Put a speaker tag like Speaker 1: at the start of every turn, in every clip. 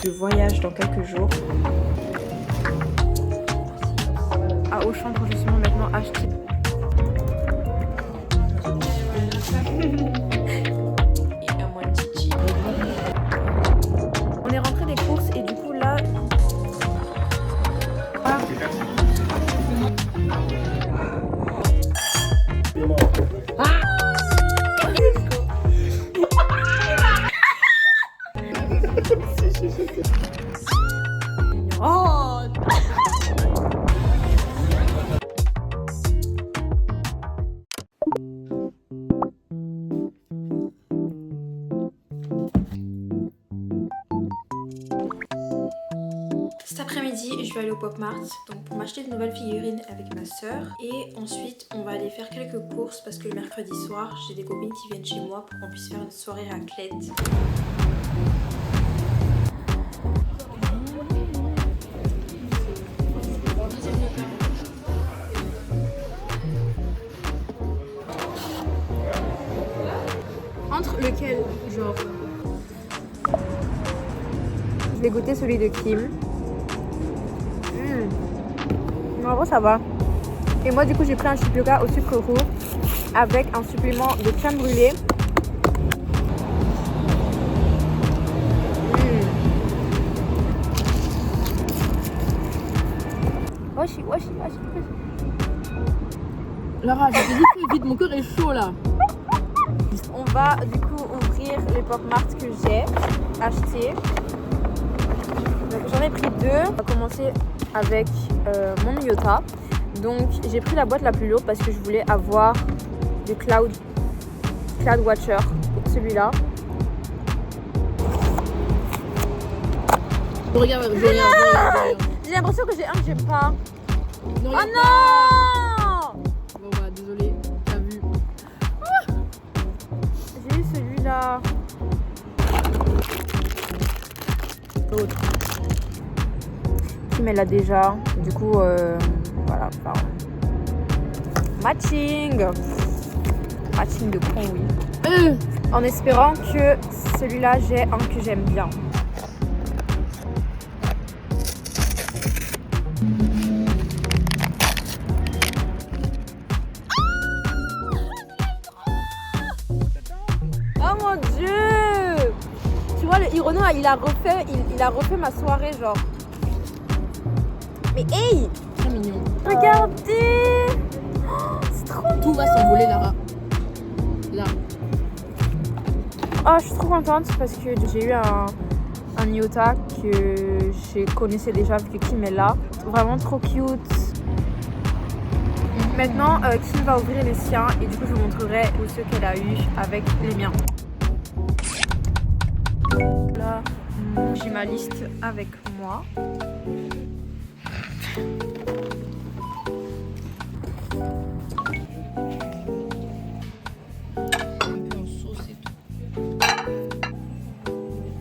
Speaker 1: Je voyage dans quelques jours. À Auchan pour justement maintenant acheter. On est rentré des courses et du coup là. Ah. Oh. Cet après-midi, je vais aller au Pop Mart donc pour m'acheter de nouvelles figurines avec ma soeur et ensuite on va aller faire quelques courses parce que le mercredi soir, j'ai des copines qui viennent chez moi pour qu'on puisse faire une soirée raclette. Entre lequel, genre? Je vais goûter celui de Kim. En gros ça va. Et moi du coup j'ai pris un chipioca au sucre roux avec un supplément de crème brûlée. Washi.
Speaker 2: Lara, je t'ai dit que vite, mon cœur est chaud là.
Speaker 1: On va du coup ouvrir les Pop Mart que j'ai achetés. Donc j'en ai pris deux. On va commencer avec mon Iota. Donc j'ai pris la boîte la plus lourde parce que je voulais avoir le Cloud Watcher, celui-là.
Speaker 2: Regarde.
Speaker 1: J'ai l'impression que j'ai un que j'aime pas.
Speaker 2: Non,
Speaker 1: Oh non!
Speaker 2: Bon bah désolé, t'as vu.
Speaker 1: J'ai eu celui-là. L'autre. Kim elle l'a déjà. Du coup, voilà. Matching de con, oui. En espérant que celui-là, j'ai un que j'aime bien. Oh mon dieu! Tu vois, le Hirono, il a refait ma soirée, genre. Mais hey!
Speaker 2: Très mignon.
Speaker 1: Regardez! Oh, c'est trop mignon!
Speaker 2: Tout va s'envoler, Lara. Là.
Speaker 1: Oh, je suis trop contente parce que j'ai eu un Iota que je connaissais déjà vu que Kim est là. Vraiment trop cute. Maintenant, Kim va ouvrir les siens et du coup je vous montrerai ceux qu'elle a eu avec les miens. Là, j'ai ma liste avec moi.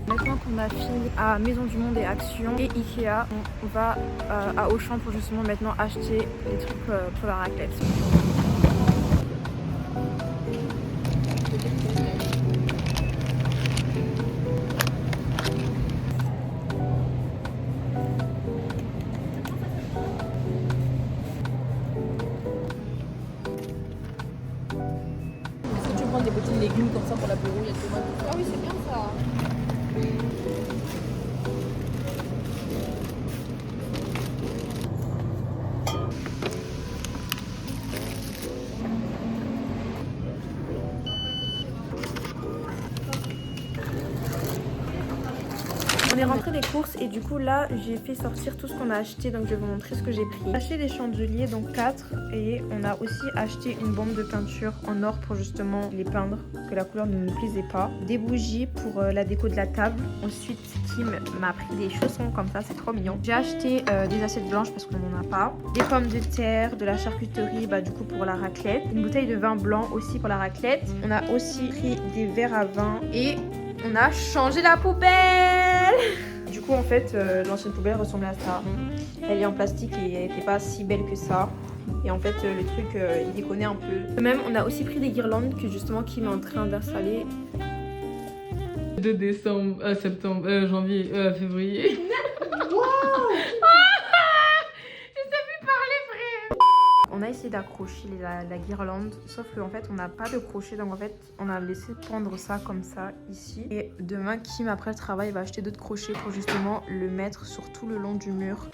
Speaker 1: Maintenant qu'on a fini à Maison du Monde et Action et Ikea, on va à Auchan pour justement maintenant acheter les trucs pour la raclette.
Speaker 2: Si tu prends des petits légumes comme ça pour l'apéro, il y a tomates.
Speaker 1: Ah oui, c'est bien ça. On est rentré des courses et du coup là j'ai fait sortir tout ce qu'on a acheté, donc je vais vous montrer ce que j'ai pris. J'ai acheté des chandeliers, donc 4, et on a aussi acheté une bombe de peinture en or pour justement les peindre, que la couleur ne nous plaisait pas. Des bougies pour la déco de la table. Ensuite Kim m'a pris des chaussons comme ça, c'est trop mignon. J'ai acheté des assiettes blanches parce qu'on n'en a pas. Des pommes de terre, de la charcuterie du coup pour la raclette. Une bouteille de vin blanc aussi pour la raclette. On a aussi pris des verres à vin et on a changé la poubelle. Du coup en fait l'ancienne poubelle ressemblait à ça. Elle est en plastique et elle n'était pas si belle que ça. Et en fait le truc il déconnait un peu. Même on a aussi pris des guirlandes que justement Kim est en train d'installer.
Speaker 3: 2 décembre, septembre, janvier, février.
Speaker 1: On a essayé d'accrocher la guirlande, sauf qu'en fait on n'a pas de crochet, donc en fait on a laissé pendre ça comme ça ici. Et demain Kim après le travail va acheter d'autres crochets pour justement le mettre sur tout le long du mur.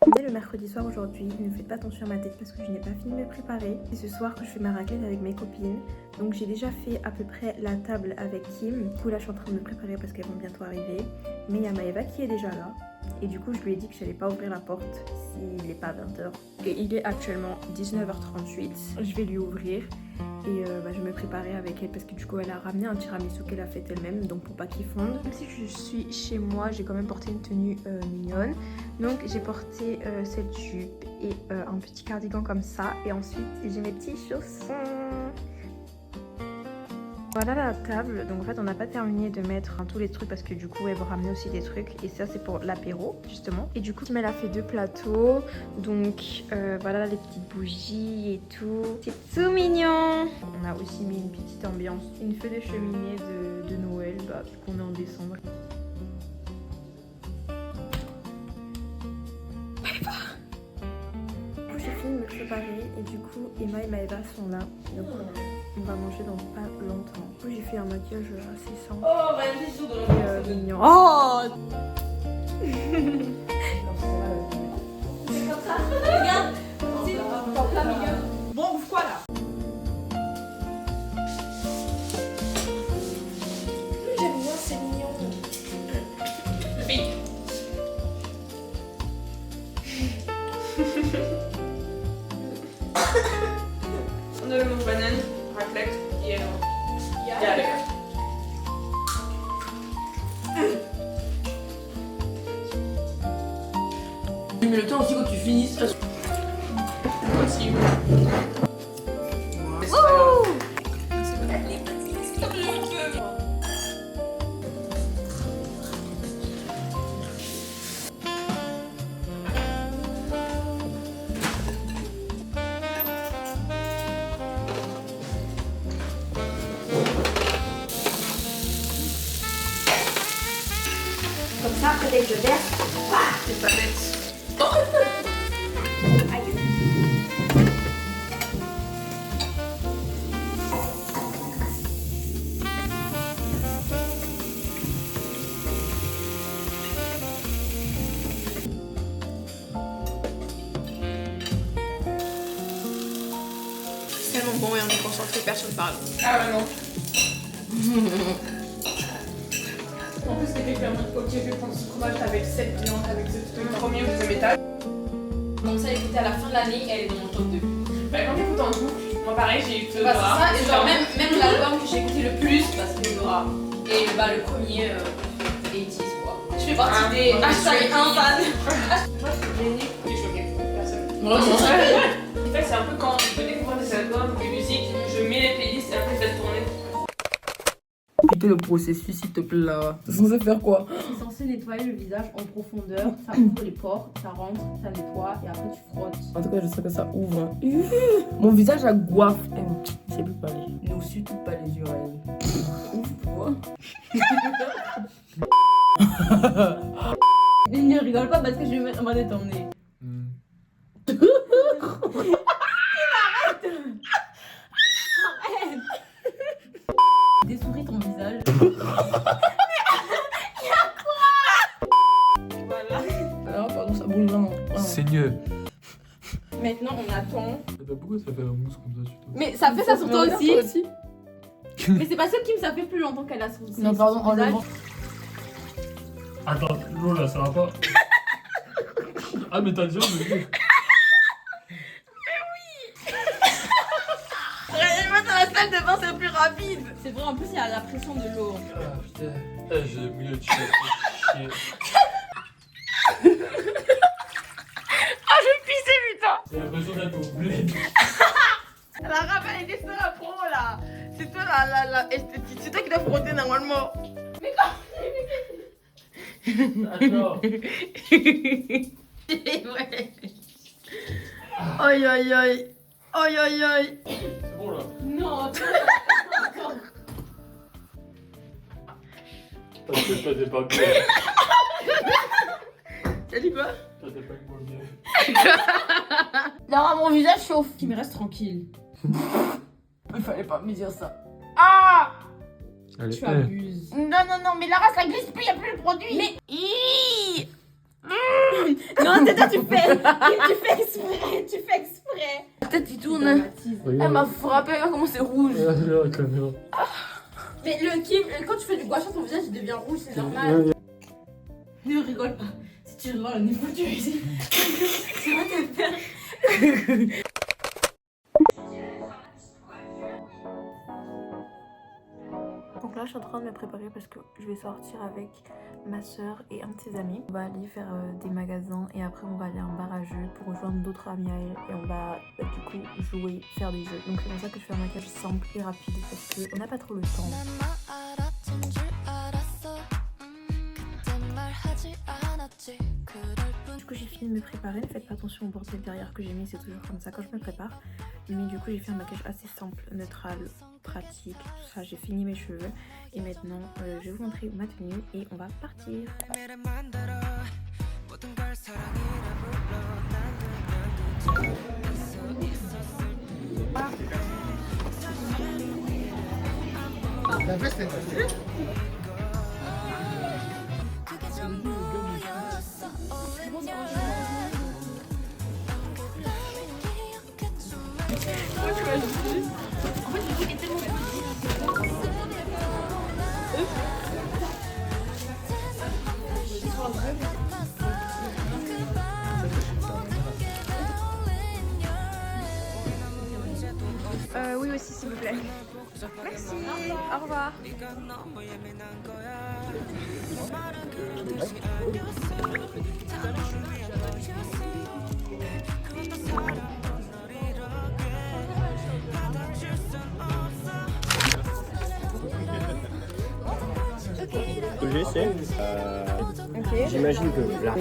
Speaker 1: On est le mercredi soir aujourd'hui, ne faites pas attention à ma tête parce que je n'ai pas fini de me préparer. C'est ce soir que je fais ma raclette avec mes copines. Donc j'ai déjà fait à peu près la table avec Kim. Du coup là je suis en train de me préparer parce qu'elles vont bientôt arriver. Mais il y a Maëva qui est déjà là. Et du coup je lui ai dit que j'allais pas ouvrir la porte s'il n'est pas 20h. Et il est actuellement 19h38. Je vais lui ouvrir. Et je vais me préparer avec elle parce que du coup elle a ramené un tiramisu qu'elle a fait elle-même, donc pour pas qu'il fonde. Même si je suis chez moi, j'ai quand même porté une tenue mignonne. Donc j'ai porté cette jupe et un petit cardigan comme ça. Et ensuite j'ai mes petits chaussons. Voilà la table, donc en fait on n'a pas terminé de mettre tous les trucs parce que du coup elle va ramener aussi des trucs et ça c'est pour l'apéro justement. Et du coup elle a fait 2 plateaux, donc voilà les petites bougies et tout. C'est tout mignon. On a aussi mis une petite ambiance, une feu de cheminée de Noël, vu qu'on est en décembre. J'ai fini de me préparer et du coup Emma et Maëva sont là. Donc on va manger dans pas longtemps. Du coup j'ai fait un maquillage assez simple.
Speaker 3: Oh, vas-y,
Speaker 1: Et mignon. Oh
Speaker 3: c'est comme ça. Regarde. En plein milieu. Bon, ouvre quoi là?
Speaker 1: J'aime bien, c'est mignon.
Speaker 3: Le pic. On a le mot banane, raclette et Yalek. Mais le temps aussi quand tu finisses. Aussi.
Speaker 1: Comme ça, après dès que je verse,
Speaker 3: C'est pas bête.
Speaker 2: C'est tellement bon et on est concentré, personne parle.
Speaker 3: Ah bah non. En plus, c'était clairement ok, je vais prendre ce fromage avec cette viande, avec ce truc. Premier ou deuxième étage.
Speaker 2: Donc ça, écoutez, à la fin de l'année, elle est dans mon top 2.
Speaker 3: Bah, quand j'écoute en boucle, moi pareil, j'ai eu
Speaker 2: Bah, c'est ça, et genre même l'album que j'ai écouté le plus, bah, c'était Dora. Et bah, le premier, 80s quoi. Je fais partie des hashtag 1 fan.
Speaker 3: Moi, je suis gênée. J'ai choqué personne.
Speaker 2: Moi, c'est ça.
Speaker 3: En fait, c'est un peu quand je veux découvrir des albums ou des musiques, je mets les playlists et après je laisse tourner.
Speaker 4: Éviter le processus, s'il te plaît. C'est censé faire quoi?
Speaker 2: C'est censé nettoyer le visage en profondeur, ça ouvre les pores, ça rentre, ça nettoie et après tu frottes.
Speaker 4: En tout cas, je sais que ça ouvre. Mon visage a goife. Je sais plus parler. Ne surtout pas les yeux, Ouvre-toi.
Speaker 2: Ne rigole pas parce que je vais mettre en mode de ton nez. Des souris ton visage.
Speaker 4: Ah, pardon, ça brûle vraiment.
Speaker 5: Seigneur.
Speaker 2: Maintenant on attend.
Speaker 5: Pourquoi ça fait la mousse comme ça, tu te...
Speaker 2: Mais ça fait ça sur toi aussi.
Speaker 4: aussi.
Speaker 2: Mais c'est parce que Kim ça fait plus longtemps qu'elle a son
Speaker 4: Non, pardon,
Speaker 2: son visage.
Speaker 4: enlève.
Speaker 5: Attends, Lola, ça va pas. Ah, mais t'as déjà vu.
Speaker 2: Réellement dans la salle de bain c'est plus rapide. C'est vrai en plus il y a la pression de l'eau.
Speaker 5: Ah, putain. Ah, j'ai mouillé le chier.
Speaker 2: Ah je vais pisser putain.
Speaker 5: J'ai l'impression d'être au bled.
Speaker 2: La rap elle était sur la pro là. C'est toi la esthétique. C'est toi qui dois frotter normalement.
Speaker 5: Attends.
Speaker 2: C'est vrai. Aïe aïe aïe. Aïe aïe aïe.
Speaker 5: C'est bon là.
Speaker 2: Non, attends.
Speaker 5: Toi, t'es pas bien.
Speaker 4: T'as dit quoi?
Speaker 5: Toi, t'es pas bien.
Speaker 4: Lara, mon visage chauffe. Qui me reste tranquille. Il fallait pas me dire ça. Ah!
Speaker 5: Allez,
Speaker 4: Tu abuses. Non, mais Lara, ça glisse plus, y'a plus le produit. Mais.
Speaker 3: Non, c'est toi, tu fais exprès.
Speaker 4: La tête qui tourne. Elle m'a frappé, regarde comment c'est rouge.
Speaker 5: Regarde la caméra.
Speaker 3: Mais le Kim, quand tu fais du gua sha, ton visage il devient rouge, c'est normal. Ne rigole pas. Si tu rigoles, on est foutu ici. Ça va te faire.
Speaker 1: Donc là je suis en train de me préparer parce que je vais sortir avec ma soeur et un de ses amis. On va aller faire des magasins et après on va aller à un bar à jeux pour rejoindre d'autres amis à elle et on va du coup jouer, faire des jeux. Donc c'est pour ça que je fais un maquillage simple et rapide parce qu'on n'a pas trop le temps. Du coup j'ai fini de me préparer, ne faites pas attention au bordel derrière que j'ai mis, c'est toujours comme ça quand je me prépare. Mais du coup j'ai fait un maquillage assez simple, neutral, pratique, tout ça. J'ai fini mes cheveux et maintenant je vais vous montrer ma tenue et on va partir. Oui aussi s'il vous plaît. Merci, au revoir.
Speaker 6: Ce que j'essaie, j'imagine que là,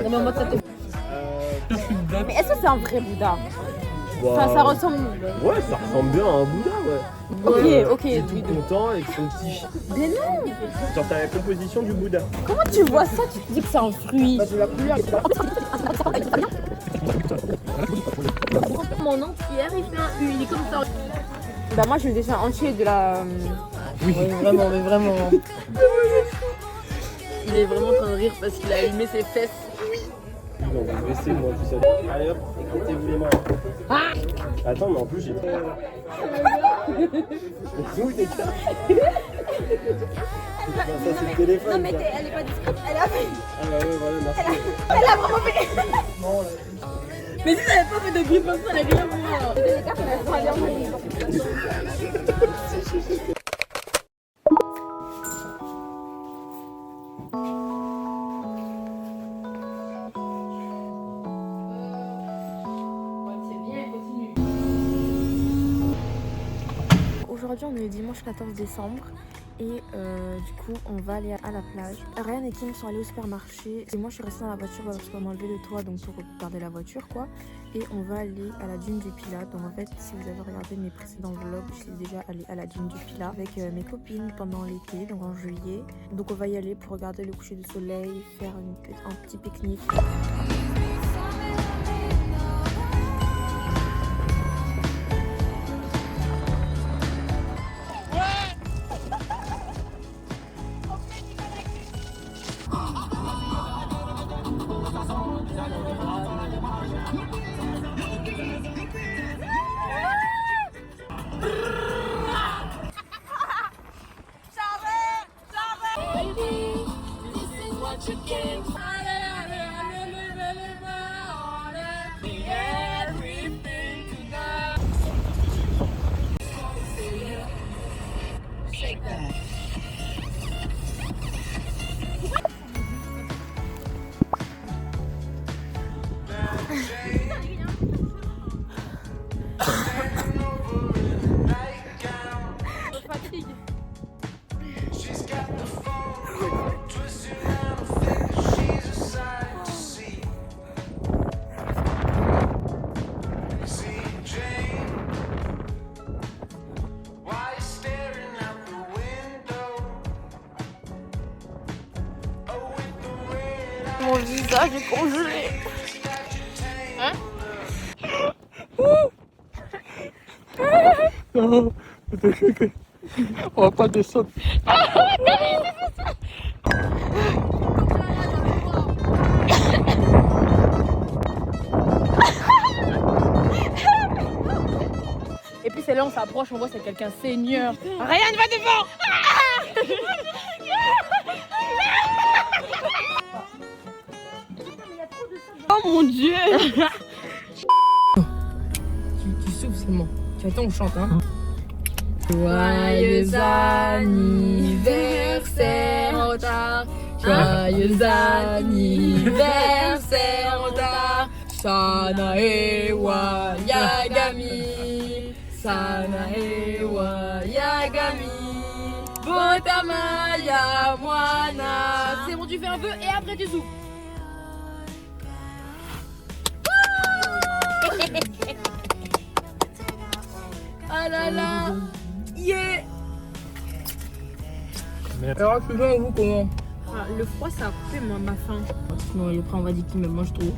Speaker 4: Non, mais moi, ça te.
Speaker 3: Mais est-ce que c'est un vrai Bouddha?
Speaker 6: bah,
Speaker 3: Enfin, ça ressemble.
Speaker 6: ouais, ça ressemble bien à un Bouddha, ouais.
Speaker 3: Ok,
Speaker 6: Qui est
Speaker 3: oui,
Speaker 6: tout content avec son petit.
Speaker 3: Mais non!
Speaker 6: Genre, t'as la composition du Bouddha.
Speaker 3: Comment tu vois ça? Tu te dis que c'est un fruit? Mon entière, il fait un U, il est comme ça. Bah, moi, je me dessin entier de la.
Speaker 4: Oui, vraiment, mais vraiment. Il est vraiment en train de rire parce qu'il a allumé ses fesses.
Speaker 6: Non, vous baissez moi tout seul. Allez hop, écoutez-vous les mains. Attends, mais en plus, j'ai très. Où t'es ça? Ça, c'est le téléphone.
Speaker 3: Non, mais
Speaker 6: ça.
Speaker 3: elle est pas discrète. Elle a fait.
Speaker 6: Ah, bah ouais, voilà, merci.
Speaker 3: Elle a vraiment fait.
Speaker 4: Mais si t'avais pas fait de grippe comme ça, elle a rien voir.
Speaker 3: Les cartes, elles sont allées en ligne.
Speaker 1: Aujourd'hui on est le dimanche 14 décembre et du coup on va aller à la plage. Ryan et Kim sont allés au supermarché et moi je suis restée dans la voiture parce qu'on a enlevé le toit donc pour garder la voiture quoi. Et on va aller à la dune du Pilat. Donc en fait si vous avez regardé mes précédents vlogs, je suis déjà allée à la dune du Pilat avec mes copines pendant l'été, donc en juillet. Donc on va y aller pour regarder le coucher du soleil, faire un petit pique-nique. Mon visage est congelé. Hein?
Speaker 5: Non, on va pas descendre.
Speaker 4: Et puis c'est là on s'approche, on voit c'est quelqu'un seigneur. Ryan va devant. Oh mon dieu. Tu souffles seulement. Attends, on chante hein. Joyeux anniversaire en retard. Joyeux anniversaire en retard. Sana wa Yagami. Sana wa Yagami. Botamaya Moana. C'est bon, tu fais un vœu et après tu souffles. Ah là là. Yeah. Alors, je fais vous comment?
Speaker 1: Ah, le froid, ça a coupé ma faim.
Speaker 4: Non, il est prêt, on va dire qu'il me mange trop.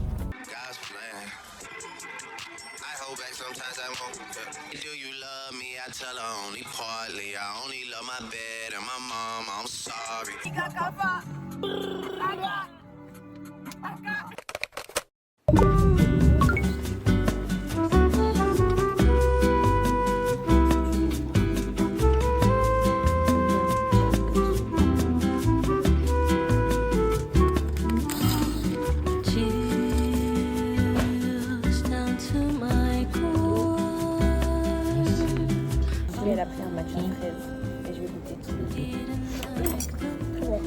Speaker 1: Elle a pris un matcha fraise et je vais goûter tout. Très bon.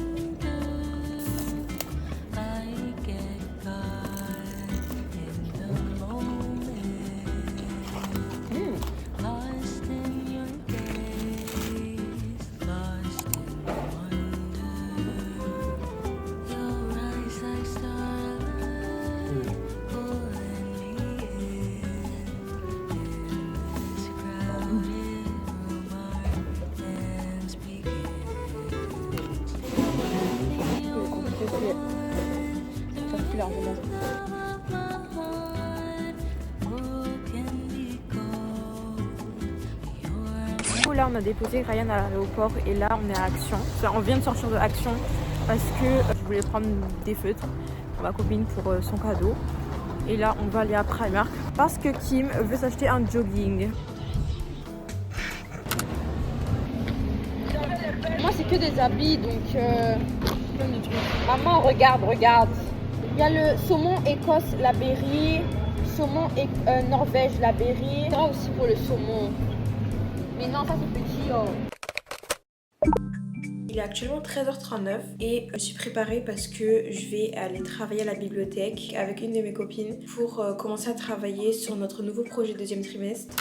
Speaker 1: Là on a déposé Ryan à l'aéroport et là on est à Action. Enfin, on vient de sortir de Action parce que je voulais prendre des feutres pour ma copine pour son cadeau. Et là on va aller à Primark parce que Kim veut s'acheter un jogging.
Speaker 3: Moi, c'est que des habits, donc... Maman, regarde. Il y a le saumon Écosse, la berry, saumon Norvège, la berry. Ça aussi pour le saumon. Mais non, ça c'est petit. Oh.
Speaker 1: Il est actuellement 13h39 et je suis préparée parce que je vais aller travailler à la bibliothèque avec une de mes copines pour commencer à travailler sur notre nouveau projet deuxième trimestre.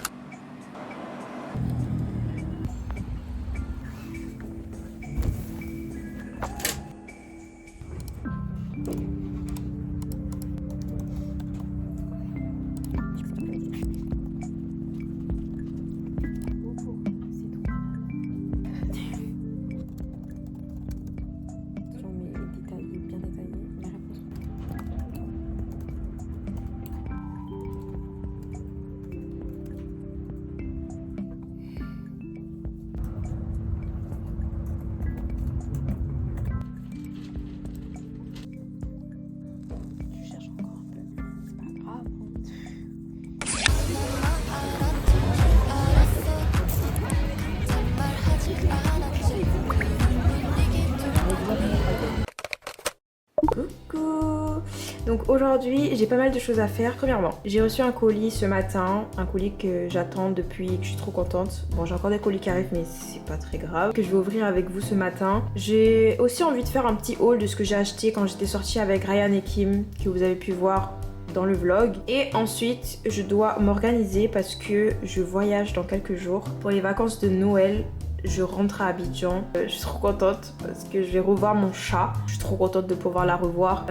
Speaker 1: Coucou! Donc aujourd'hui j'ai pas mal de choses à faire. Premièrement, j'ai reçu un colis ce matin, un colis que j'attends depuis et que je suis trop contente. Bon, j'ai encore des colis qui arrivent mais c'est pas très grave, que je vais ouvrir avec vous ce matin. J'ai aussi envie de faire un petit haul de ce que j'ai acheté quand j'étais sortie avec Ryan et Kim, que vous avez pu voir dans le vlog. Et ensuite je dois m'organiser parce que je voyage dans quelques jours pour les vacances de Noël. je rentre à Abidjan. Je suis trop contente parce que je vais revoir mon chat. Je suis trop contente de pouvoir la revoir.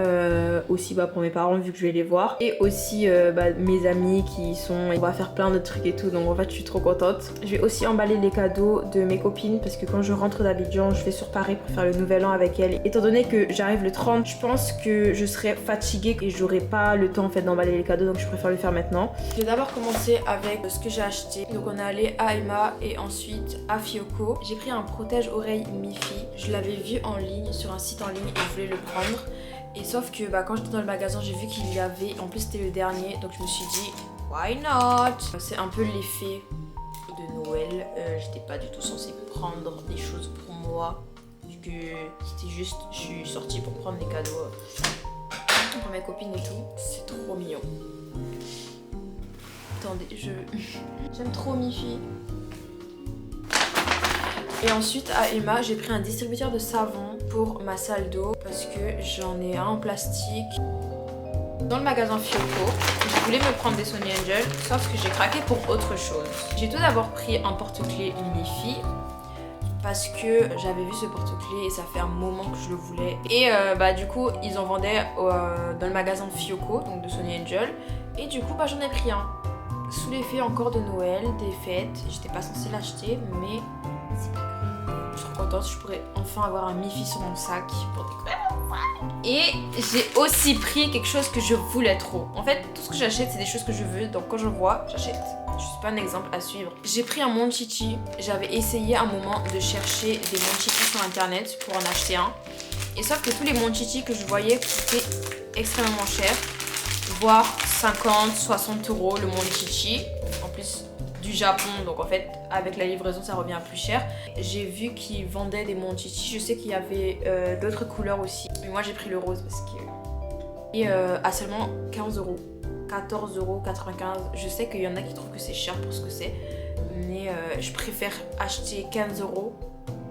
Speaker 1: Aussi pour mes parents vu que je vais les voir. Et aussi mes amis qui sont... On va faire plein de trucs et tout. Donc en fait je suis trop contente. Je vais aussi emballer les cadeaux de mes copines parce que quand je rentre d'Abidjan, je vais sur Paris pour faire le nouvel an avec elles. Étant donné que j'arrive le 30, je pense que je serai fatiguée et j'aurai pas le temps en fait d'emballer les cadeaux. Donc je préfère le faire maintenant. Je vais d'abord commencer avec ce que j'ai acheté. Donc on est allé à Emma et ensuite à Fioko. J'ai pris un protège-oreille Mifi. Je l'avais vu en ligne, sur un site en ligne et je voulais le prendre. Et sauf que quand j'étais dans le magasin, j'ai vu qu'il y avait, en plus c'était le dernier, donc je me suis dit why not. C'est un peu l'effet de Noël. J'étais pas du tout censée prendre des choses pour moi, vu que c'était juste, je suis sortie pour prendre des cadeaux pour mes copines et tout. C'est trop mignon. Attendez, j'aime trop Mifi. Et ensuite à Emma, j'ai pris un distributeur de savon pour ma salle d'eau parce que j'en ai un en plastique. Dans le magasin Fioko, je voulais me prendre des Sony Angel, sauf que j'ai craqué pour autre chose. J'ai tout d'abord pris un porte-clés Mifi parce que j'avais vu ce porte-clés et ça fait un moment que je le voulais. Et du coup, ils en vendaient dans le magasin Fioko, donc de Sony Angel. Et du coup, j'en ai pris un. Sous l'effet encore de Noël, des fêtes, j'étais pas censée l'acheter, mais c'est pas grave. Je suis trop contente, je pourrais enfin avoir un Mifi sur mon sac pour décorer mon sac. Et j'ai aussi pris quelque chose que je voulais trop. En fait, tout ce que j'achète, c'est des choses que je veux, donc quand je vois, j'achète. Je suis pas un exemple à suivre. J'ai pris un Monchichi. J'avais essayé un moment de chercher des Monchichi sur internet pour en acheter un. Et sauf que tous les Monchichi que je voyais coûtaient extrêmement cher, voire 50, 60 € le Monchichi. En plus du Japon, donc en fait avec la livraison ça revient plus cher. J'ai vu qu'ils vendaient des Monchichi. Je sais qu'il y avait d'autres couleurs aussi, mais moi j'ai pris le rose parce que... Et à seulement 15 €. 14,95 €. Je sais qu'il y en a qui trouvent que c'est cher pour ce que c'est, mais je préfère acheter 15 €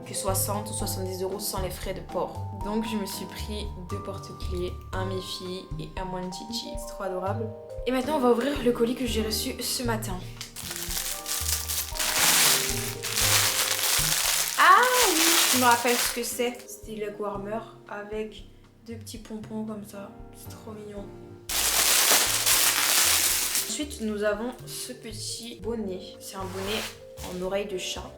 Speaker 1: que 60 ou 70 € sans les frais de port. Donc je me suis pris 2 porte-clés, un Mifi et un Monchichi. C'est trop adorable. Et maintenant on va ouvrir le colis que j'ai reçu ce matin. Ah oui, je me rappelle ce que c'est. C'était le warmer avec 2 petits pompons comme ça. C'est trop mignon. Ensuite, nous avons ce petit bonnet. C'est un bonnet en oreille de chat.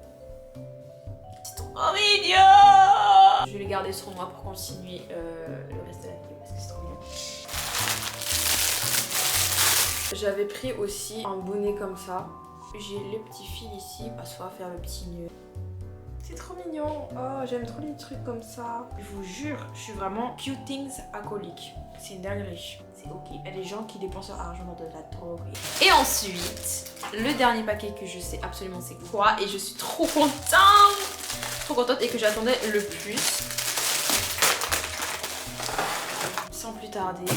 Speaker 1: C'est trop mignon! Je vais le garder sur moi pour continuer le reste de la vidéo parce que c'est trop mignon. J'avais pris aussi un bonnet comme ça. J'ai le petit fil ici, à soit faire le petit nœud. C'est trop mignon. Oh, j'aime trop les trucs comme ça. Je vous jure, je suis vraiment cutings alcoolique. C'est une dinguerie. C'est ok. Il y a des gens qui dépensent leur argent dans de la drogue. Et ensuite, le dernier paquet que je sais absolument c'est quoi. Et je suis trop contente. Trop contente et que j'attendais le plus. Sans plus tarder,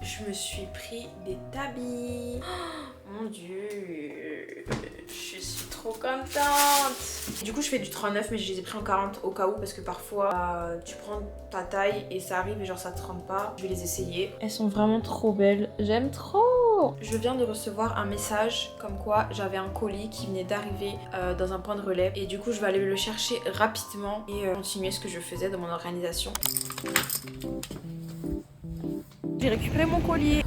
Speaker 1: je me suis pris des tabis. Oh, mon dieu. Je suis trop contente. Du coup je fais du 39 mais je les ai pris en 40 au cas où parce que parfois tu prends ta taille et ça arrive et genre ça te rentre pas. Je vais les essayer. Elles sont vraiment trop belles. J'aime trop. Je viens de recevoir un message comme quoi j'avais un colis qui venait d'arriver dans un point de relais. Et du coup je vais aller le chercher rapidement et continuer ce que je faisais dans mon organisation. J'ai récupéré mon colis.